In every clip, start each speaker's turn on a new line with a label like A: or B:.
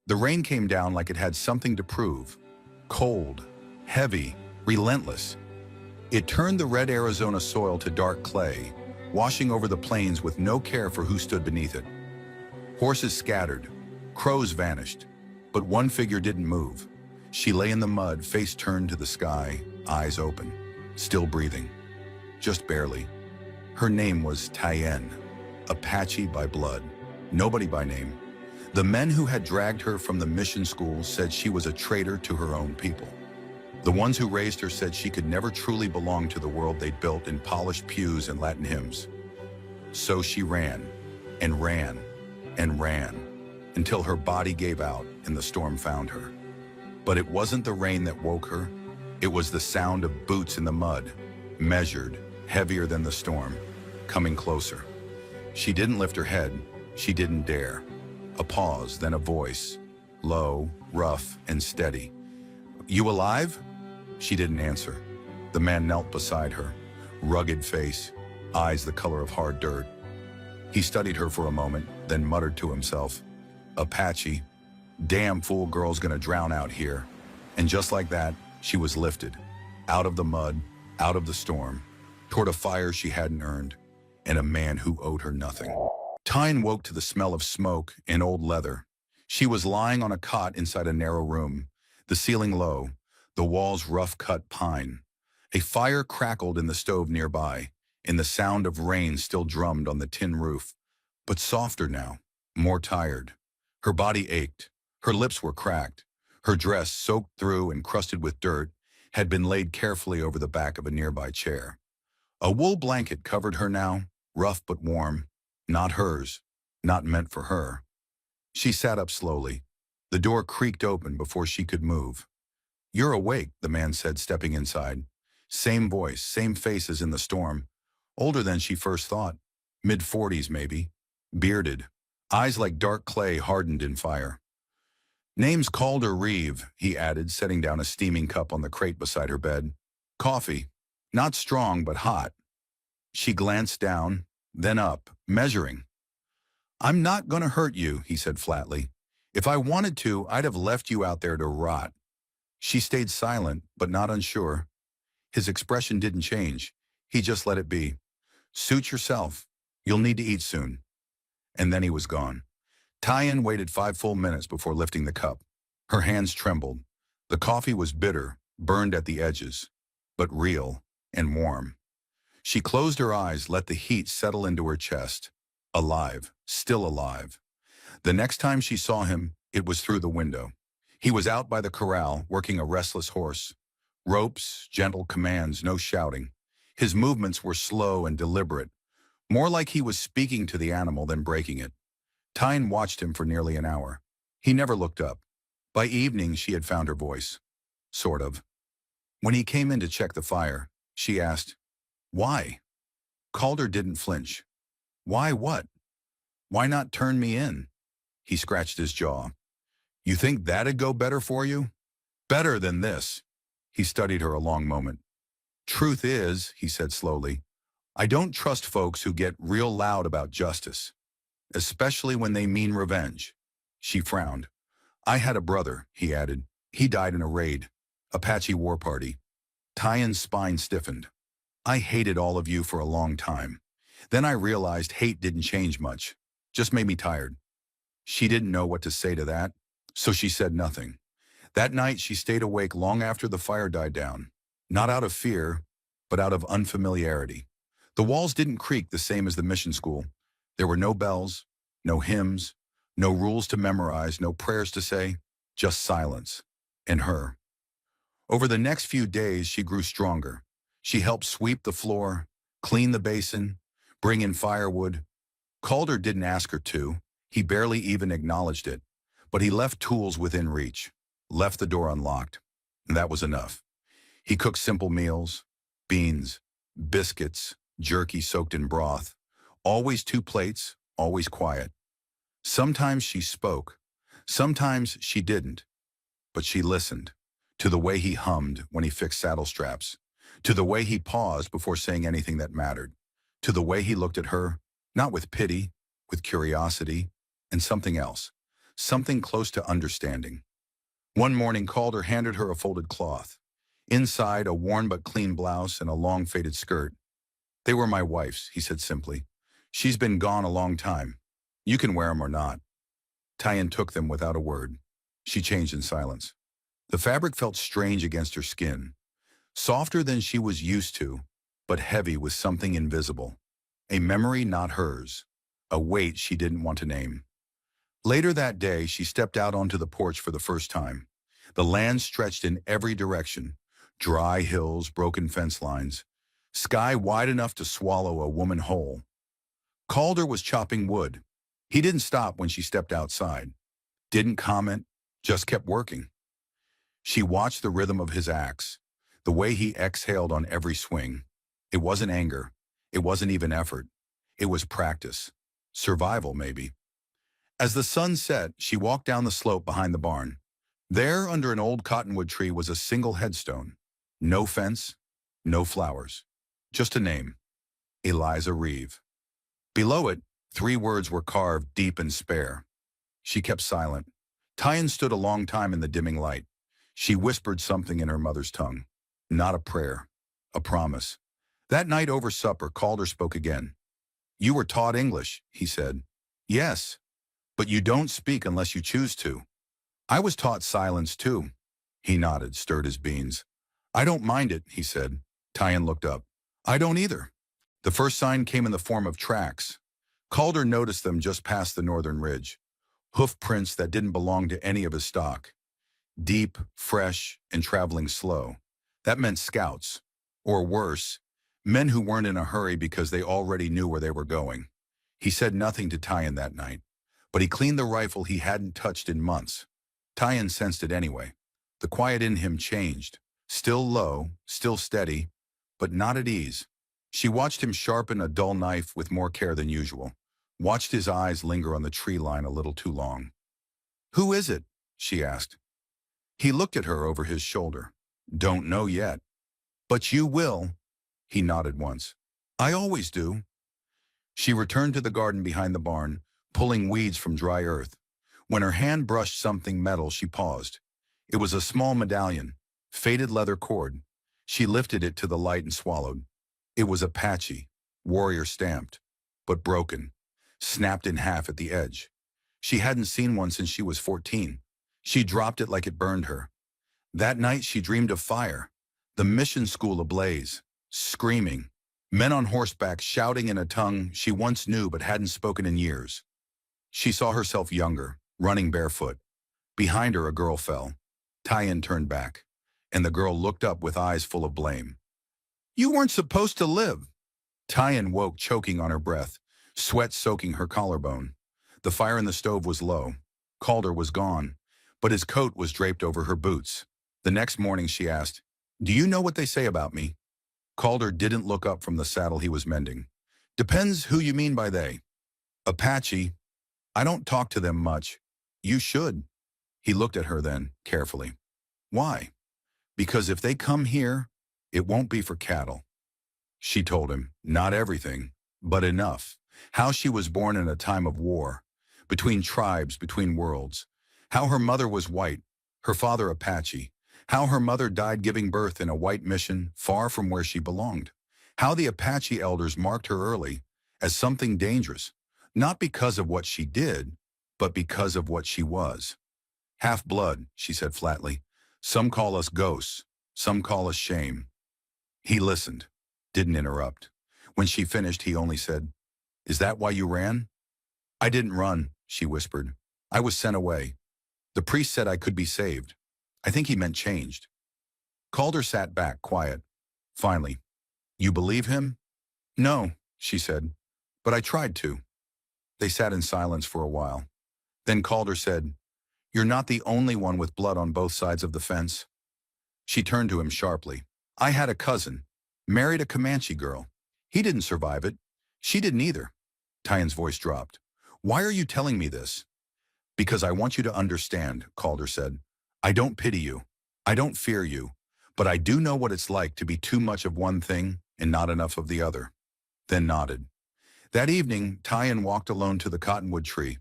A: The rain came down like it had something to prove. Cold, heavy, relentless. It turned the red Arizona soil to dark clay, washing over the plains with no care for who stood beneath it. Horses scattered, crows vanished, but one figure didn't move. She lay in the mud, face turned to the sky, eyes open, still breathing, just barely. Her name was Tyen, Apache by blood, nobody by name. The men who had dragged her from the mission school said she was a traitor to her own people. The ones who raised her said she could never truly belong to the world they'd built in polished pews and Latin hymns. So she ran, and ran, and ran, until her body gave out and the storm found her. But it wasn't the rain that woke her. It was the sound of boots in the mud, measured, heavier than the storm, coming closer. She didn't lift her head. She didn't dare. A pause, then a voice, low, rough, and steady. "You alive?" She didn't answer. The man knelt beside her, rugged face, eyes the color of hard dirt. He studied her for a moment, then muttered to himself, "Apache, damn fool girl's gonna drown out here." And just like that, she was lifted, out of the mud, out of the storm, toward a fire she hadn't earned, and a man who owed her nothing. Tyne woke to the smell of smoke and old leather. She was lying on a cot inside a narrow room, the ceiling low, the walls rough-cut pine. A fire crackled in the stove nearby, and the sound of rain still drummed on the tin roof, but softer now, more tired. Her body ached. Her lips were cracked. Her dress, soaked through and crusted with dirt, had been laid carefully over the back of a nearby chair. A wool blanket covered her now, rough but warm. Not hers, not meant for her. She sat up slowly. The door creaked open before she could move. "You're awake," the man said, stepping inside. Same voice, same face as in the storm. Older than she first thought. Mid-40s, maybe. Bearded. Eyes like dark clay hardened in fire. "Name's Calder Reeve," he added, setting down a steaming cup on the crate beside her bed. "Coffee. Not strong, but hot." She glanced down, then up, measuring. "I'm not gonna hurt you," he said flatly. "If I wanted to, I'd have left you out there to rot." She stayed silent, but not unsure. His expression didn't change. He just let it be. "Suit yourself. You'll need to eat soon." And then he was gone. Tyen waited 5 full minutes before lifting the cup. Her hands trembled. The coffee was bitter, burned at the edges, but real and warm. She closed her eyes, let the heat settle into her chest. Alive, still alive. The next time she saw him, it was through the window. He was out by the corral, working a restless horse. Ropes, gentle commands, no shouting. His movements were slow and deliberate, more like he was speaking to the animal than breaking it. Tyne watched him for nearly an hour. He never looked up. By evening, she had found her voice. Sort of. When he came in to check the fire, she asked, "Why?" Calder didn't flinch. "Why what? Why not turn me in?" He scratched his jaw. "You think that'd go better for you?" "Better than this." He studied her a long moment. "Truth is," he said slowly, "I don't trust folks who get real loud about justice, especially when they mean revenge." She frowned. "I had a brother," he added. "He died in a raid. Apache war party." Tyen's spine stiffened. "I hated all of you for a long time. Then I realized hate didn't change much, just made me tired." She didn't know what to say to that, so she said nothing. That night she stayed awake long after the fire died down, not out of fear, but out of unfamiliarity. The walls didn't creak the same as the mission school. There were no bells, no hymns, no rules to memorize, no prayers to say, just silence, and her. Over the next few days, she grew stronger. She helped sweep the floor, clean the basin, bring in firewood. Calder didn't ask her to. He barely even acknowledged it. But he left tools within reach, left the door unlocked, and that was enough. He cooked simple meals, beans, biscuits, jerky soaked in broth, always 2 plates, always quiet. Sometimes she spoke, sometimes she didn't, but she listened to the way he hummed when he fixed saddle straps, to the way he paused before saying anything that mattered, to the way he looked at her, not with pity, with curiosity, and something else. something close to understanding. One morning, Calder handed her a folded cloth. Inside, a worn but clean blouse and a long faded skirt. "They were my wife's," he said simply. "She's been gone a long time. You can wear 'em or not." Tyan took them without a word. She changed in silence. The fabric felt strange against her skin, softer than she was used to, but heavy with something invisible. A memory not hers, a weight she didn't want to name. Later that day, she stepped out onto the porch for the first time. The land stretched in every direction, dry hills, broken fence lines, sky wide enough to swallow a woman whole. Calder was chopping wood. He didn't stop when she stepped outside, didn't comment, just kept working. She watched the rhythm of his axe, the way he exhaled on every swing. It wasn't anger. It wasn't even effort. It was practice. Survival, maybe. As the sun set, she walked down the slope behind the barn. There, under an old cottonwood tree, was a single headstone. No fence, no flowers. Just a name. Eliza Reeve. Below it, 3 words were carved deep and spare. She kept silent. Tyan stood a long time in the dimming light. She whispered something in her mother's tongue. Not a prayer, a promise. That night over supper, Calder spoke again. "You were taught English," he said. "Yes, but you don't speak unless you choose to." "I was taught silence too." He nodded, stirred his beans. "I don't mind it," he said. Tyan looked up. "I don't either." The first sign came in the form of tracks. Calder noticed them just past the northern ridge. Hoof prints that didn't belong to any of his stock. Deep, fresh, and traveling slow. That meant scouts. Or worse, men who weren't in a hurry because they already knew where they were going. He said nothing to Tyan that night, but he cleaned the rifle he hadn't touched in months. Tyan sensed it anyway. The quiet in him changed. Still low, still steady, but not at ease. She watched him sharpen a dull knife with more care than usual. Watched his eyes linger on the tree line a little too long. "Who is it?" she asked. He looked at her over his shoulder. "Don't know yet." "But you will." He nodded once. "I always do." She returned to the garden behind the barn, pulling weeds from dry earth. When her hand brushed something metal, she paused. It was a small medallion, faded leather cord. She lifted it to the light and swallowed. It was Apache, warrior stamped, but broken, snapped in half at the edge. She hadn't seen one since she was 14. She dropped it like it burned her. That night she dreamed of fire, the mission school ablaze, screaming, men on horseback shouting in a tongue she once knew but hadn't spoken in years. She saw herself younger, running barefoot. Behind her a girl fell. Tyan turned back, and the girl looked up with eyes full of blame. "You weren't supposed to live." Tyan woke, choking on her breath, sweat soaking her collarbone. The fire in the stove was low. Calder was gone, but his coat was draped over her boots. The next morning she asked, "Do you know what they say about me?" Calder didn't look up from the saddle he was mending. "Depends who you mean by they." "Apache. I don't talk to them much." "You should." He looked at her then, carefully. "Why?" "Because if they come here, it won't be for cattle." She told him, not everything, but enough. How she was born in a time of war, between tribes, between worlds. How her mother was white, her father Apache. How her mother died giving birth in a white mission far from where she belonged. How the Apache elders marked her early as something dangerous, not because of what she did, but because of what she was. "Half-blood," she said flatly. "Some call us ghosts, some call us shame." He listened, didn't interrupt. When she finished, he only said, "Is that why you ran?" "I didn't run," she whispered. "I was sent away. The priest said I could be saved. I think he meant changed." Calder sat back, quiet. Finally, "You believe him?" "No," she said, "but I tried to." They sat in silence for a while. Then Calder said, "You're not the only one with blood on both sides of the fence." She turned to him sharply. "I had a cousin, married a Comanche girl. He didn't survive it. She didn't either." Tyan's voice dropped. "Why are you telling me this?" "Because I want you to understand," Calder said. "I don't pity you. I don't fear you. But I do know what it's like to be too much of one thing and not enough of the other." Then nodded. That evening, Tyan walked alone to the cottonwood tree.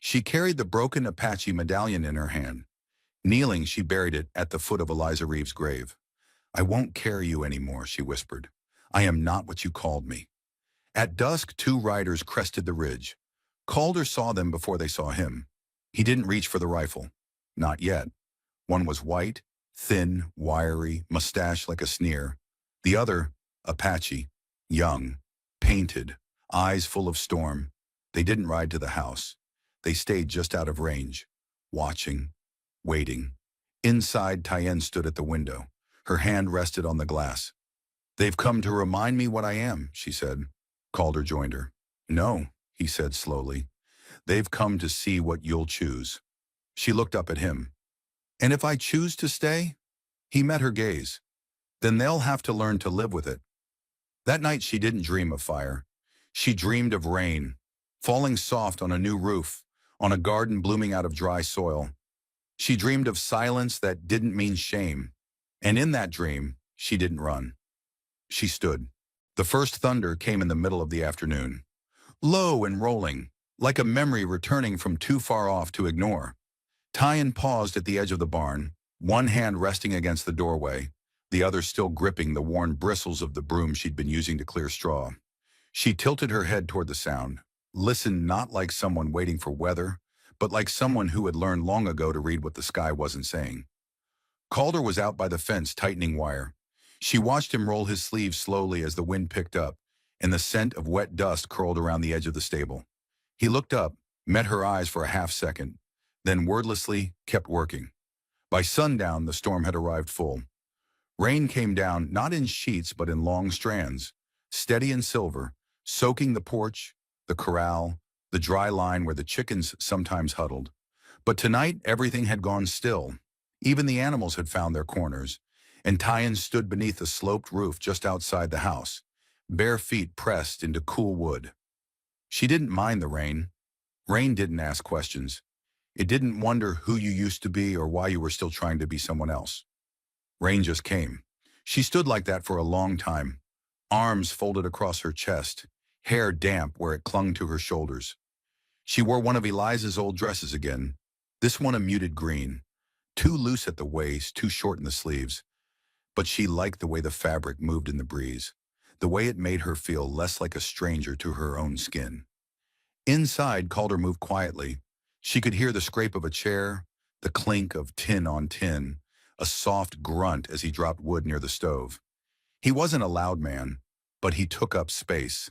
A: She carried the broken Apache medallion in her hand. Kneeling, she buried it at the foot of Eliza Reeves' grave. "I won't carry you anymore," she whispered. "I am not what you called me." At dusk, two riders crested the ridge. Calder saw them before they saw him. He didn't reach for the rifle. Not yet. One was white, thin, wiry, mustache like a sneer. The other, Apache, young, painted, eyes full of storm. They didn't ride to the house. They stayed just out of range, watching, waiting. Inside, Tyen stood at the window. Her hand rested on the glass. "They've come to remind me what I am," she said. Calder joined her. "No," he said slowly. "They've come to see what you'll choose." She looked up at him. "And if I choose to stay?" He met her gaze. "Then they'll have to learn to live with it." That night she didn't dream of fire. She dreamed of rain, falling soft on a new roof, on a garden blooming out of dry soil. She dreamed of silence that didn't mean shame. And in that dream, she didn't run. She stood. The first thunder came in the middle of the afternoon. Low and rolling, like a memory returning from too far off to ignore. Tyen paused at the edge of the barn, one hand resting against the doorway, the other still gripping the worn bristles of the broom she'd been using to clear straw. She tilted her head toward the sound, listened not like someone waiting for weather, but like someone who had learned long ago to read what the sky wasn't saying. Calder was out by the fence tightening wire. She watched him roll his sleeves slowly as the wind picked up, and the scent of wet dust curled around the edge of the stable. He looked up, met her eyes for a half-second, then wordlessly kept working. By sundown, the storm had arrived full. Rain came down not in sheets but in long strands, steady and silver, soaking the porch, the corral, the dry line where the chickens sometimes huddled. But tonight everything had gone still. Even the animals had found their corners, and Tyen stood beneath the sloped roof just outside the house, bare feet pressed into cool wood. She didn't mind the rain. Rain didn't ask questions. It didn't wonder who you used to be or why you were still trying to be someone else. Rain just came. She stood like that for a long time, arms folded across her chest, hair damp where it clung to her shoulders. She wore one of Eliza's old dresses again, this one a muted green, too loose at the waist, too short in the sleeves. But she liked the way the fabric moved in the breeze, the way it made her feel less like a stranger to her own skin. Inside, Calder moved quietly. She could hear the scrape of a chair, the clink of tin on tin, a soft grunt as he dropped wood near the stove. He wasn't a loud man, but he took up space,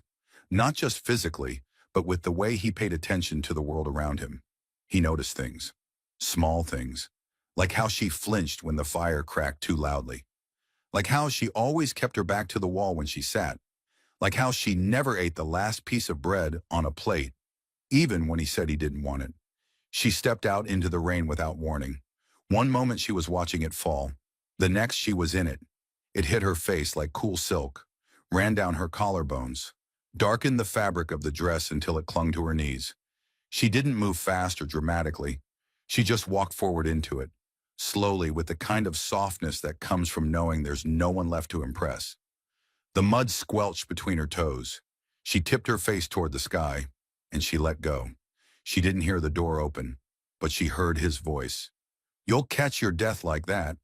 A: not just physically, but with the way he paid attention to the world around him. He noticed things, small things, like how she flinched when the fire cracked too loudly, like how she always kept her back to the wall when she sat, like how she never ate the last piece of bread on a plate, even when he said he didn't want it. She stepped out into the rain without warning. One moment she was watching it fall. The next she was in it. It hit her face like cool silk, ran down her collarbones, darkened the fabric of the dress until it clung to her knees. She didn't move fast or dramatically. She just walked forward into it, slowly, with the kind of softness that comes from knowing there's no one left to impress. The mud squelched between her toes. She tipped her face toward the sky, and she let go. She didn't hear the door open, but she heard his voice. "You'll catch your death like that."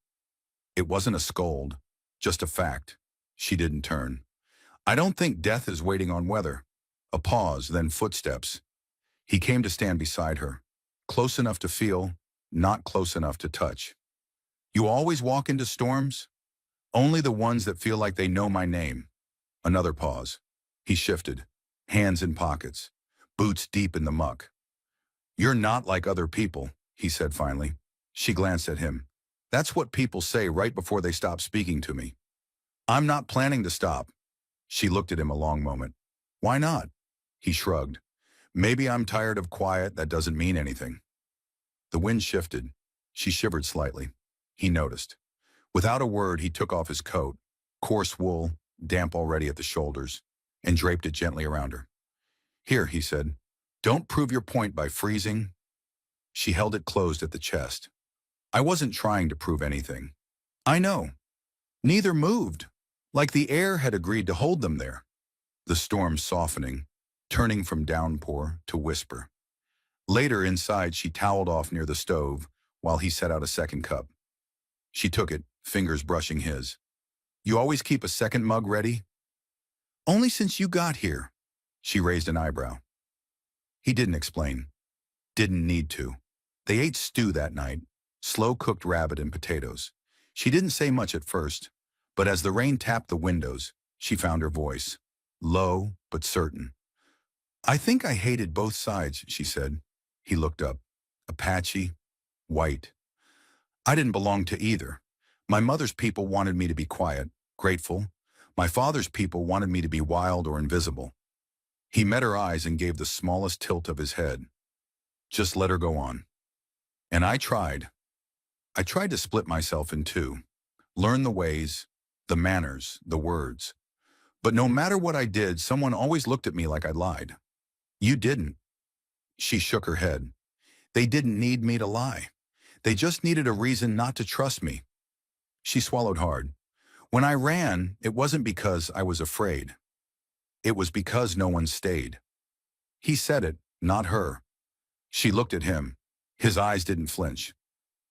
A: It wasn't a scold, just a fact. She didn't turn. "I don't think death is waiting on weather." A pause, then footsteps. He came to stand beside her, close enough to feel, not close enough to touch. "You always walk into storms?" "Only the ones that feel like they know my name." Another pause. He shifted, hands in pockets, boots deep in the muck. "You're not like other people," he said finally. She glanced at him. "That's what people say right before they stop speaking to me." "I'm not planning to stop." She looked at him a long moment. "Why not?" He shrugged. "Maybe I'm tired of quiet that doesn't mean anything." The wind shifted. She shivered slightly. He noticed. Without a word, he took off his coat, coarse wool, damp already at the shoulders, and draped it gently around her. "Here," he said. "Don't prove your point by freezing." She held it closed at the chest. "I wasn't trying to prove anything." "I know." Neither moved, like the air had agreed to hold them there. The storm softening, turning from downpour to whisper. Later, inside, she toweled off near the stove while he set out a second cup. She took it, fingers brushing his. You always keep a second mug ready? Only since you got here. She raised an eyebrow. He didn't explain. Didn't need to. They ate stew that night, slow-cooked rabbit and potatoes. She didn't say much at first, but as the rain tapped the windows, she found her voice. Low, but certain. I think I hated both sides, she said. He looked up. Apache, white. I didn't belong to either. My mother's people wanted me to be quiet, grateful. My father's people wanted me to be wild or invisible. He met her eyes and gave the smallest tilt of his head. Just let her go on. And I tried. I tried to split myself in two, learn the ways, the manners, the words. But no matter what I did, someone always looked at me like I lied. You didn't. She shook her head. They didn't need me to lie. They just needed a reason not to trust me. She swallowed hard. When I ran, it wasn't because I was afraid. It was because no one stayed. He said it, not her. She looked at him. His eyes didn't flinch.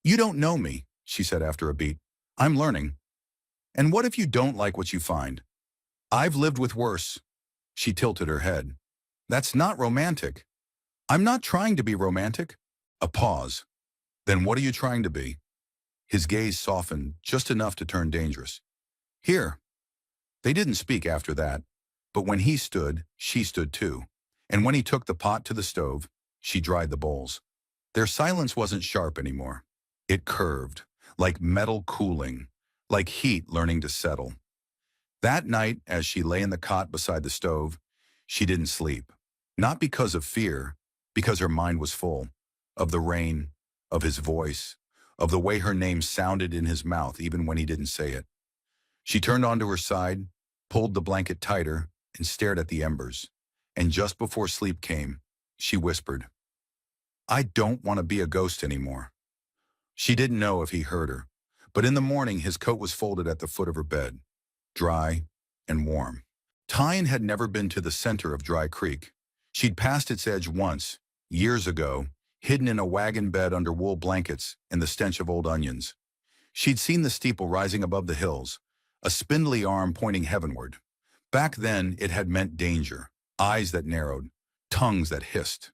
A: You don't know me, she said after a beat. I'm learning. And what if you don't like what you find? I've lived with worse. She tilted her head. That's not romantic. I'm not trying to be romantic. A pause. Then what are you trying to be? His gaze softened just enough to turn dangerous. Here. They didn't speak after that, but when he stood, she stood too. And when he took the pot to the stove, she dried the bowls. Their silence wasn't sharp anymore. It curved, like metal cooling, like heat learning to settle. That night, as she lay in the cot beside the stove, she didn't sleep. Not because of fear, because her mind was full. Of the rain, of his voice, of the way her name sounded in his mouth even when he didn't say it. She turned onto her side, pulled the blanket tighter, and stared at the embers. And just before sleep came, she whispered, I don't want to be a ghost anymore. She didn't know if he heard her, but in the morning his coat was folded at the foot of her bed, dry and warm. Tyan had never been to the center of Dry Creek. She'd passed its edge once, years ago, hidden in a wagon bed under wool blankets and the stench of old onions. She'd seen the steeple rising above the hills, a spindly arm pointing heavenward. Back then, it had meant danger, eyes that narrowed, tongues that hissed.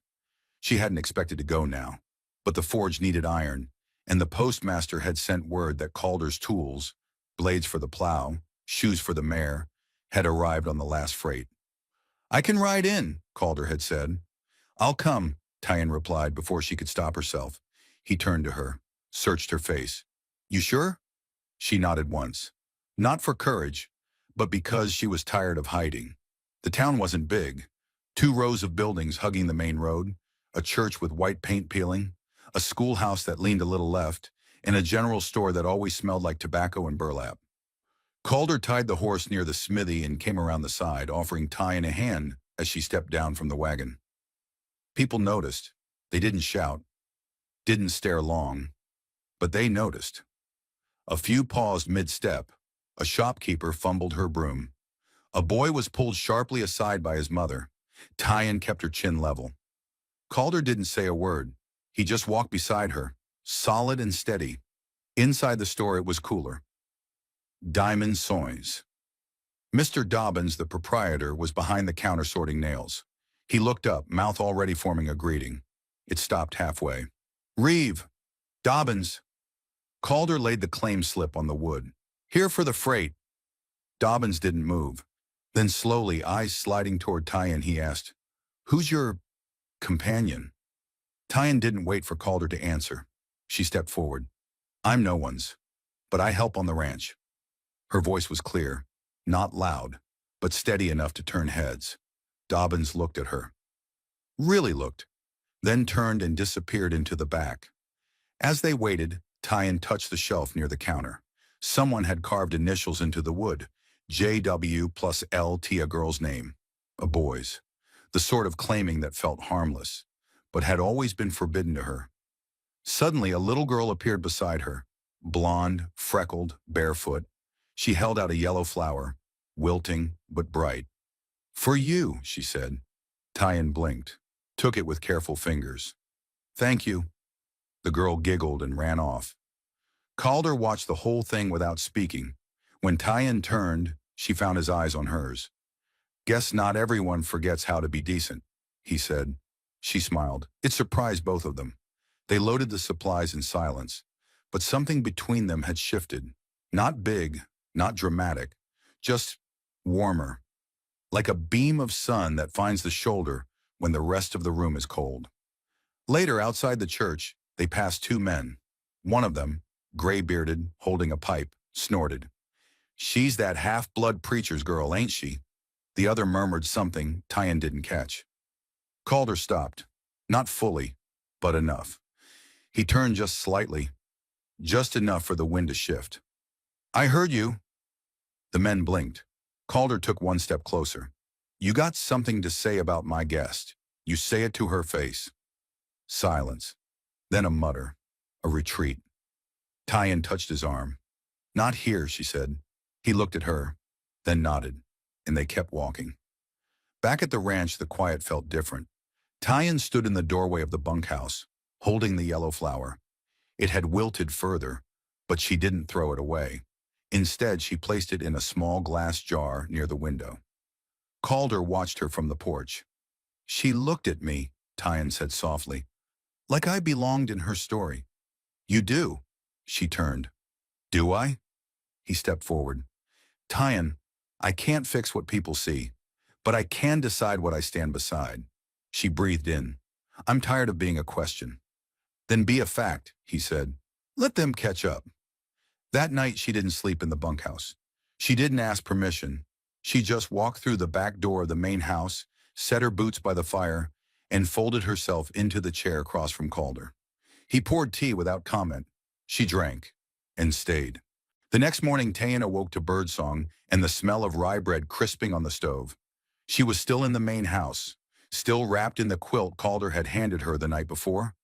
A: She hadn't expected to go now, but the forge needed iron, and the postmaster had sent word that Calder's tools, blades for the plow, shoes for the mare, had arrived on the last freight. I can ride in, Calder had said. I'll come, Tyan replied before she could stop herself. He turned to her, searched her face. You sure? She nodded once. Not for courage, but because she was tired of hiding. The town wasn't big. 2 rows of buildings hugging the main road, a church with white paint peeling, a schoolhouse that leaned a little left, and a general store that always smelled like tobacco and burlap. Calder tied the horse near the smithy and came around the side, offering Tyan a hand as she stepped down from the wagon. People noticed. They didn't shout, didn't stare long, but they noticed. A few paused mid-step. A shopkeeper fumbled her broom. A boy was pulled sharply aside by his mother. Tyan kept her chin level. Calder didn't say a word. He just walked beside her, solid and steady. Inside the store it was cooler. Diamond Soins. Mr. Dobbins, the proprietor, was behind the counter sorting nails. He looked up, mouth already forming a greeting. It stopped halfway. Reeve! Dobbins! Calder laid the claim slip on the wood. Here for the freight. Dobbins didn't move. Then slowly, eyes sliding toward Tyan, he asked, Who's your companion? Tyan didn't wait for Calder to answer. She stepped forward. I'm no one's, but I help on the ranch. Her voice was clear, not loud, but steady enough to turn heads. Dobbins looked at her. Really looked, then turned and disappeared into the back. As they waited, Tyan touched the shelf near the counter. Someone had carved initials into the wood, JW plus LT, a girl's name, a boy's, the sort of claiming that felt harmless, but had always been forbidden to her. Suddenly, a little girl appeared beside her, blonde, freckled, barefoot. She held out a yellow flower, wilting but bright. For you, she said. Tyan blinked, took it with careful fingers. Thank you. The girl giggled and ran off. Calder watched the whole thing without speaking. When Tyan turned, she found his eyes on hers. Guess not everyone forgets how to be decent, he said. She smiled. It surprised both of them. They loaded the supplies in silence, but something between them had shifted. Not big, not dramatic, just warmer, like a beam of sun that finds the shoulder when the rest of the room is cold. Later, outside the church, they passed two men. One of them, gray-bearded, holding a pipe, snorted. She's that half-blood preacher's girl, ain't she? The other murmured something Tyan didn't catch. Calder stopped. Not fully, but enough. He turned just slightly, just enough for the wind to shift. I heard you. The men blinked. Calder took one step closer. You got something to say about my guest. You say it to her face. Silence. Then a mutter. A retreat. Tyan touched his arm. Not here, she said. He looked at her, then nodded, and they kept walking. Back at the ranch, the quiet felt different. Tyan stood in the doorway of the bunkhouse, holding the yellow flower. It had wilted further, but she didn't throw it away. Instead, she placed it in a small glass jar near the window. Calder watched her from the porch. She looked at me, Tyan said softly, like I belonged in her story. You do, she turned. Do I? He stepped forward. Tyan, I can't fix what people see, but I can decide what I stand beside. She breathed in. I'm tired of being a question. Then be a fact, he said. Let them catch up. That night she didn't sleep in the bunkhouse. She didn't ask permission. She just walked through the back door of the main house, set her boots by the fire, and folded herself into the chair across from Calder. He poured tea without comment. She drank and stayed. The next morning, Tyan awoke to birdsong and the smell of rye bread crisping on the stove. She was still in the main house, still wrapped in the quilt Calder had handed her the night before.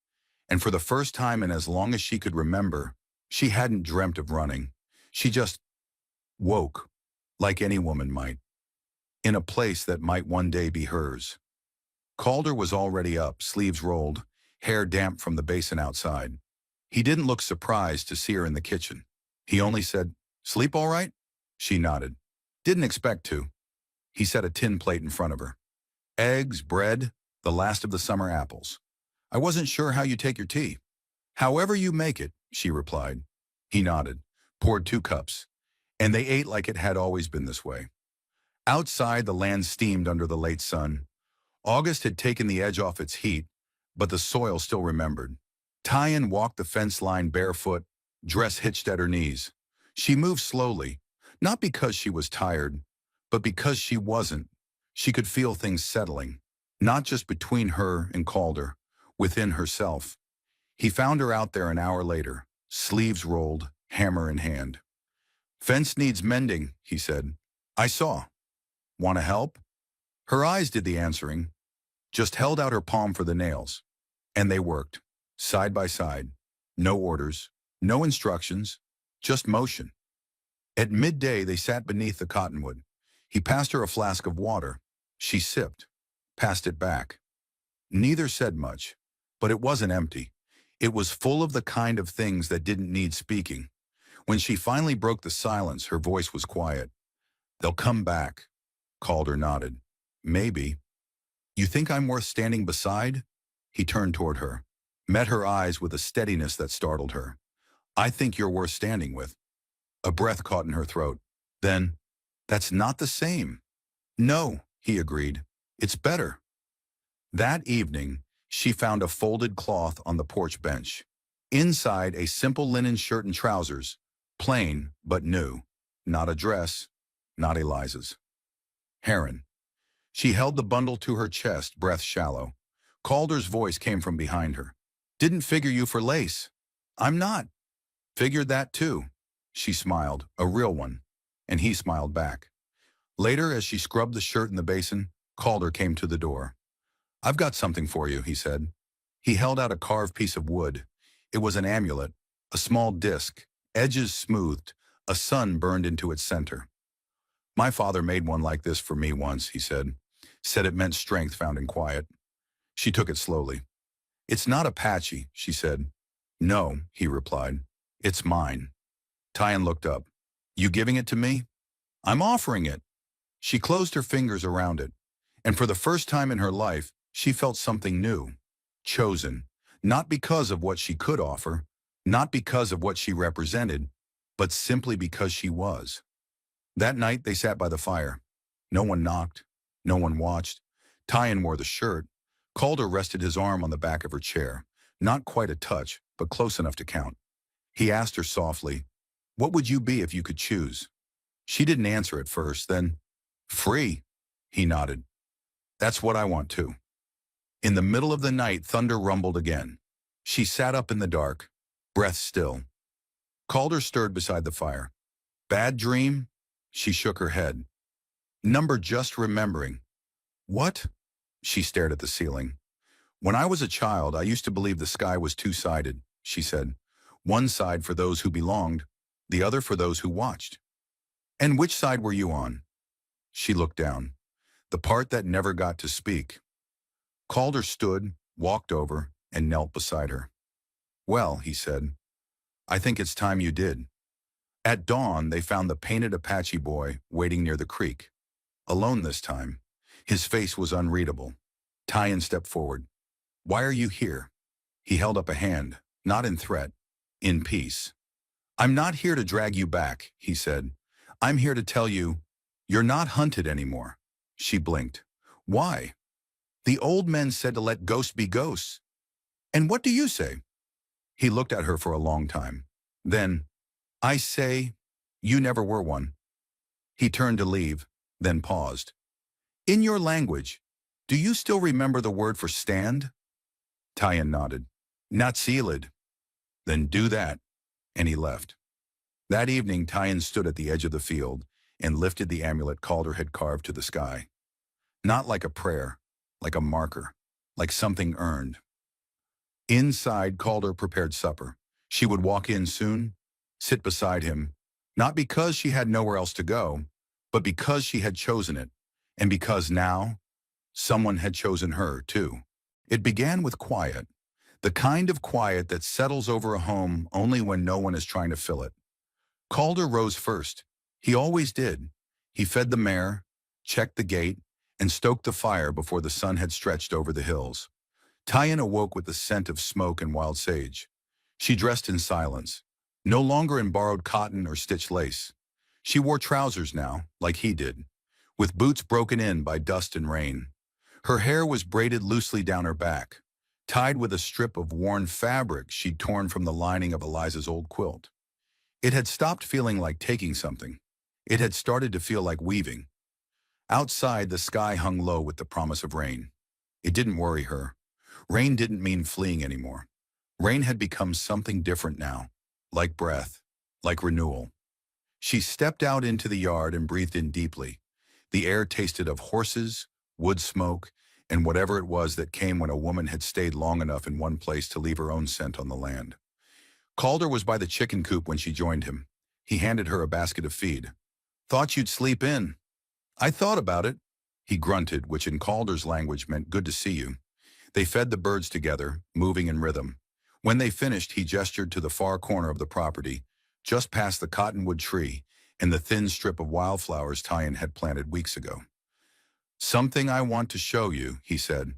A: And for the first time in as long as she could remember, she hadn't dreamt of running. She just woke, like any woman might, in a place that might one day be hers. Calder was already up, sleeves rolled, hair damp from the basin outside. He didn't look surprised to see her in the kitchen. He only said, "Sleep all right?" She nodded. Didn't expect to. He set a tin plate in front of her. Eggs, bread, the last of the summer apples. I wasn't sure how you take your tea. However you make it, she replied. He nodded, poured 2 cups, and they ate like it had always been this way. Outside, the land steamed under the late sun. August had taken the edge off its heat, but the soil still remembered. Tyan walked the fence line barefoot, dress hitched at her knees. She moved slowly, not because she was tired, but because she wasn't. She could feel things settling, not just between her and Calder, within herself. He found her out there an hour later, sleeves rolled, hammer in hand. Fence needs mending, he said. I saw. Want to help? Her eyes did the answering, just held out her palm for the nails. And they worked, side by side. No orders, no instructions, just motion. At midday, they sat beneath the cottonwood. He passed her a flask of water. She sipped, passed it back. Neither said much, but it wasn't empty. It was full of the kind of things that didn't need speaking. When she finally broke the silence, her voice was quiet. They'll come back. Calder nodded. Maybe. You think I'm worth standing beside? He turned toward her, met her eyes with a steadiness that startled her. I think you're worth standing with. A breath caught in her throat. Then, that's not the same. No, he agreed. It's better. That evening, she found a folded cloth on the porch bench. Inside, a simple linen shirt and trousers, plain but new. Not a dress, not Eliza's. Heron. She held the bundle to her chest, breath shallow. Calder's voice came from behind her. Didn't figure you for lace. I'm not. Figured that too. She smiled, a real one, and he smiled back. Later, as she scrubbed the shirt in the basin, Calder came to the door. I've got something for you, he said. He held out a carved piece of wood. It was an amulet, a small disc, edges smoothed, a sun burned into its center. My father made one like this for me once, he said. Said it meant strength found in quiet. She took it slowly. "It's not Apache," she said. "No," he replied. "It's mine." Tyan looked up. "You giving it to me?" "I'm offering it." She closed her fingers around it, and for the first time in her life, she felt something new. Chosen, not because of what she could offer, not because of what she represented, but simply because she was. That night, they sat by the fire. No one knocked. No one watched. Tyan wore the shirt. Calder rested his arm on the back of her chair. Not quite a touch, but close enough to count. He asked her softly, "What would you be if you could choose?" She didn't answer at first, then, "Free," he nodded. "That's what I want too." In the middle of the night, thunder rumbled again. She sat up in the dark, breath still. Calder stirred beside the fire. "Bad dream?" She shook her head. "Number just remembering." "What?" She stared at the ceiling. "When I was a child, I used to believe the sky was two-sided," she said. "One side for those who belonged, the other for those who watched." "And which side were you on?" She looked down. "The part that never got to speak." Calder stood, walked over, and knelt beside her. "Well," he said, "I think it's time you did." At dawn, they found the painted Apache boy waiting near the creek. Alone this time. His face was unreadable. Tyan stepped forward. "Why are you here?" He held up a hand, not in threat, in peace. "I'm not here to drag you back," he said. "I'm here to tell you, you're not hunted anymore." She blinked. "Why?" "The old men said to let ghosts be ghosts." "And what do you say?" He looked at her for a long time. Then, "I say, you never were one." He turned to leave, then paused. "In your language, do you still remember the word for stand?" Tyan nodded. "Natsilid." "Then do that." And he left. That evening, Tyan stood at the edge of the field and lifted the amulet Calder had carved to the sky. Not like a prayer, like a marker, like something earned. Inside, Calder prepared supper. She would walk in soon, sit beside him, not because she had nowhere else to go, but because she had chosen it, and because now, someone had chosen her too. It began with quiet, the kind of quiet that settles over a home only when no one is trying to fill it. Calder rose first. He always did. He fed the mare, checked the gate, and stoked the fire before the sun had stretched over the hills. Tyan awoke with the scent of smoke and wild sage. She dressed in silence, no longer in borrowed cotton or stitched lace. She wore trousers now, like he did, with boots broken in by dust and rain. Her hair was braided loosely down her back, tied with a strip of worn fabric she'd torn from the lining of Eliza's old quilt. It had stopped feeling like taking something. It had started to feel like weaving. Outside, the sky hung low with the promise of rain. It didn't worry her. Rain didn't mean fleeing anymore. Rain had become something different now, like breath, like renewal. She stepped out into the yard and breathed in deeply. The air tasted of horses, wood smoke, and whatever it was that came when a woman had stayed long enough in one place to leave her own scent on the land. Calder was by the chicken coop when she joined him. He handed her a basket of feed. "Thought you'd sleep in." "I thought about it," he grunted, which in Calder's language meant good to see you. They fed the birds together, moving in rhythm. When they finished, he gestured to the far corner of the property, just past the cottonwood tree and the thin strip of wildflowers Tyan had planted weeks ago. "Something I want to show you," he said.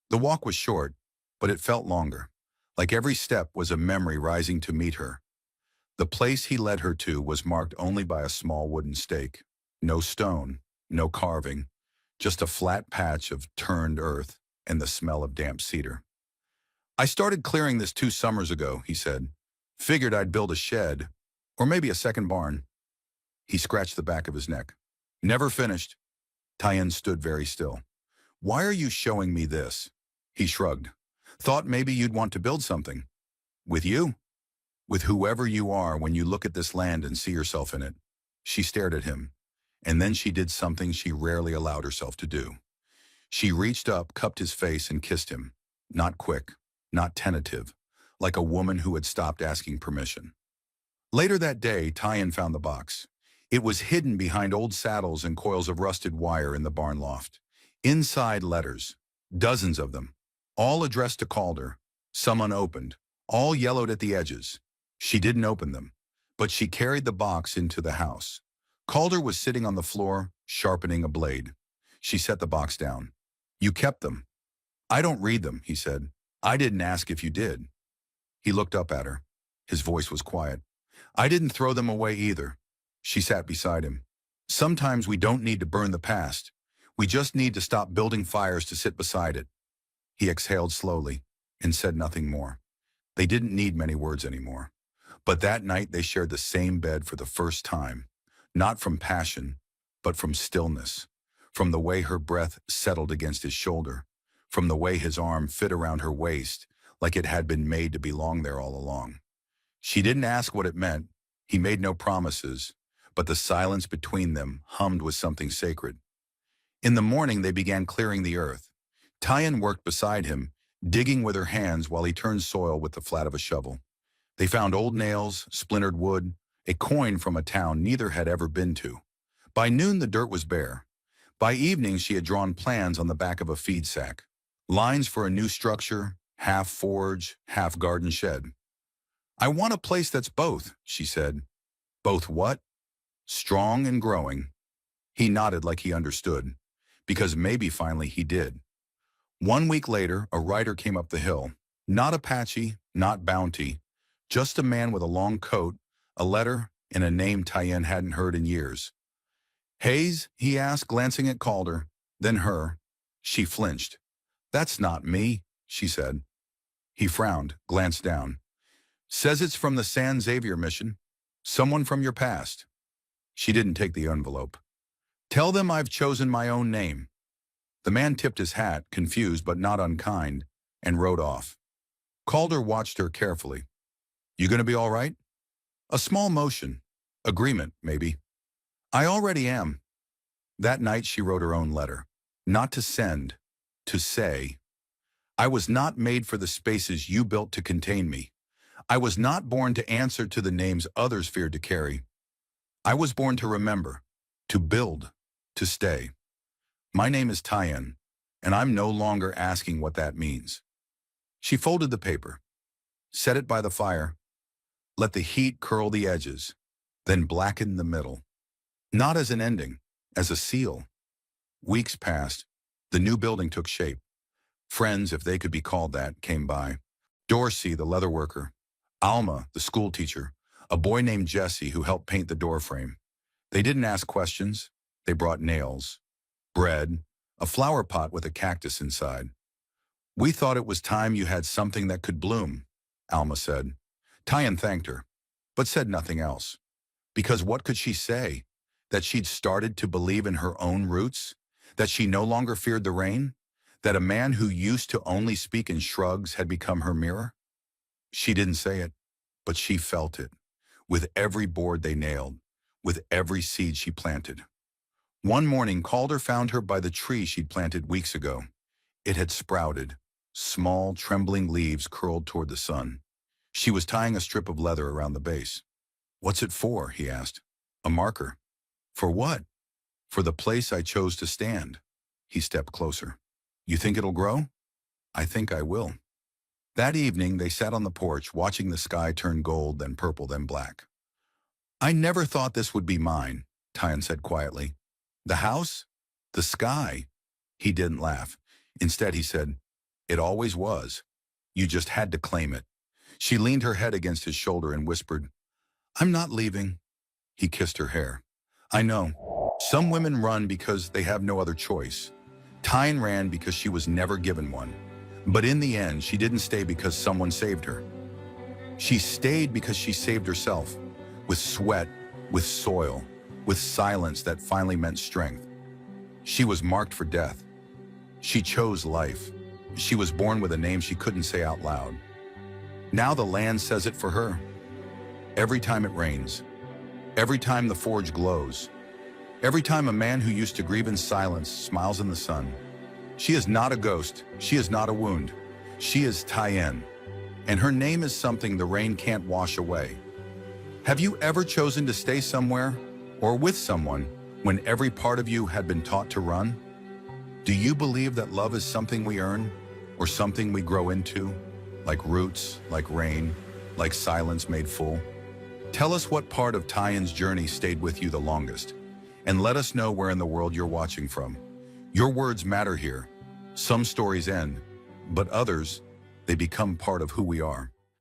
A: The walk was short, but it felt longer. Like every step was a memory rising to meet her. The place he led her to was marked only by a small wooden stake. No stone, no carving, just a flat patch of turned earth and the smell of damp cedar. "I started clearing this 2 summers ago," he said. "Figured I'd build a shed, or maybe a second barn." He scratched the back of his neck. "Never finished." Tyan stood very still. "Why are you showing me this?" He shrugged. "Thought maybe you'd want to build something." "With you?" "With whoever you are when you look at this land and see yourself in it." She stared at him, and then she did something she rarely allowed herself to do. She reached up, cupped his face, and kissed him. Not quick, not tentative, like a woman who had stopped asking permission. Later that day, Tyan found the box. It was hidden behind old saddles and coils of rusted wire in the barn loft. Inside, letters, dozens of them, all addressed to Calder. some unopened, all yellowed at the edges. She didn't open them, but she carried the box into the house. Calder was sitting on the floor, sharpening a blade. She set the box down. "You kept them." "I don't read them," he said. "I didn't ask if you did." He looked up at her. His voice was quiet. "I didn't throw them away either." She sat beside him. "Sometimes we don't need to burn the past. We just need to stop building fires to sit beside it." He exhaled slowly and said nothing more. They didn't need many words anymore. But that night they shared the same bed for the first time, not from passion, but from stillness, from the way her breath settled against his shoulder, from the way his arm fit around her waist like it had been made to belong there all along. She didn't ask what it meant. He made no promises, but the silence between them hummed with something sacred. In the morning they began clearing the earth. Tyan worked beside him, digging with her hands while he turned soil with the flat of a shovel. They found old nails, splintered wood, a coin from a town neither had ever been to. By noon the dirt was bare. By evening she had drawn plans on the back of a feed sack. Lines for a new structure, half forge, half garden shed. "I want a place that's both," she said. "Both what?" "Strong and growing." He nodded like he understood, because maybe finally he did. 1 week later, a rider came up the hill. Not Apache, not Bounty, just a man with a long coat, a letter, and a name Tyen hadn't heard in years. "Hayes?" he asked, glancing at Calder, then her. She flinched. "That's not me," she said. He frowned, glanced down. "Says it's from the San Xavier mission. Someone from your past." She didn't take the envelope. "Tell them I've chosen my own name." The man tipped his hat, confused but not unkind, and rode off. Calder watched her carefully. "You gonna be all right?" A small motion. Agreement, maybe. "I already am." That night she wrote her own letter. Not to send, to say. "I was not made for the spaces you built to contain me. I was not born to answer to the names others feared to carry. I was born to remember, to build, to stay. My name is Tyen, and I'm no longer asking what that means." She folded the paper, set it by the fire, let the heat curl the edges, then blacken the middle. Not as an ending, as a seal. Weeks passed. The new building took shape. Friends, if they could be called that, came by. Dorsey, the leather worker. Alma, the school teacher. A boy named Jesse who helped paint the doorframe. They didn't ask questions. They brought nails, bread, a flower pot with a cactus inside. "We thought it was time you had something that could bloom," Alma said. Tyen thanked her, but said nothing else. Because what could she say? That she'd started to believe in her own roots? That she no longer feared the rain? That a man who used to only speak in shrugs had become her mirror? She didn't say it, but she felt it, with every board they nailed, with every seed she planted. One morning, Calder found her by the tree she'd planted weeks ago. It had sprouted, small, trembling leaves curled toward the sun. She was tying a strip of leather around the base. "What's it for?" he asked. "A marker." "For what?" "For the place I chose to stand." He stepped closer. "You think it'll grow?" "I think I will." That evening, they sat on the porch, watching the sky turn gold, then purple, then black. "I never thought this would be mine," Tyen said quietly. "The house? The sky?" He didn't laugh. Instead, he said, "It always was. You just had to claim it." She leaned her head against his shoulder and whispered, "I'm not leaving." He kissed her hair. "I know. Some women run because they have no other choice. Tyen ran because she was never given one. But in the end, she didn't stay because someone saved her. She stayed because she saved herself, with sweat, with soil, with silence that finally meant strength. She was marked for death. She chose life. She was born with a name she couldn't say out loud. Now the land says it for her. Every time it rains, every time the forge glows, every time a man who used to grieve in silence smiles in the sun. She is not a ghost. She is not a wound. She is Tyen, and her name is something the rain can't wash away. Have you ever chosen to stay somewhere or with someone when every part of you had been taught to run? Do you believe that love is something we earn or something we grow into? like roots, like rain, like silence made full? Tell us what part of Tyen's journey stayed with you the longest, and let us know where in the world you're watching from. Your words matter here. Some stories end, but others, they become part of who we are.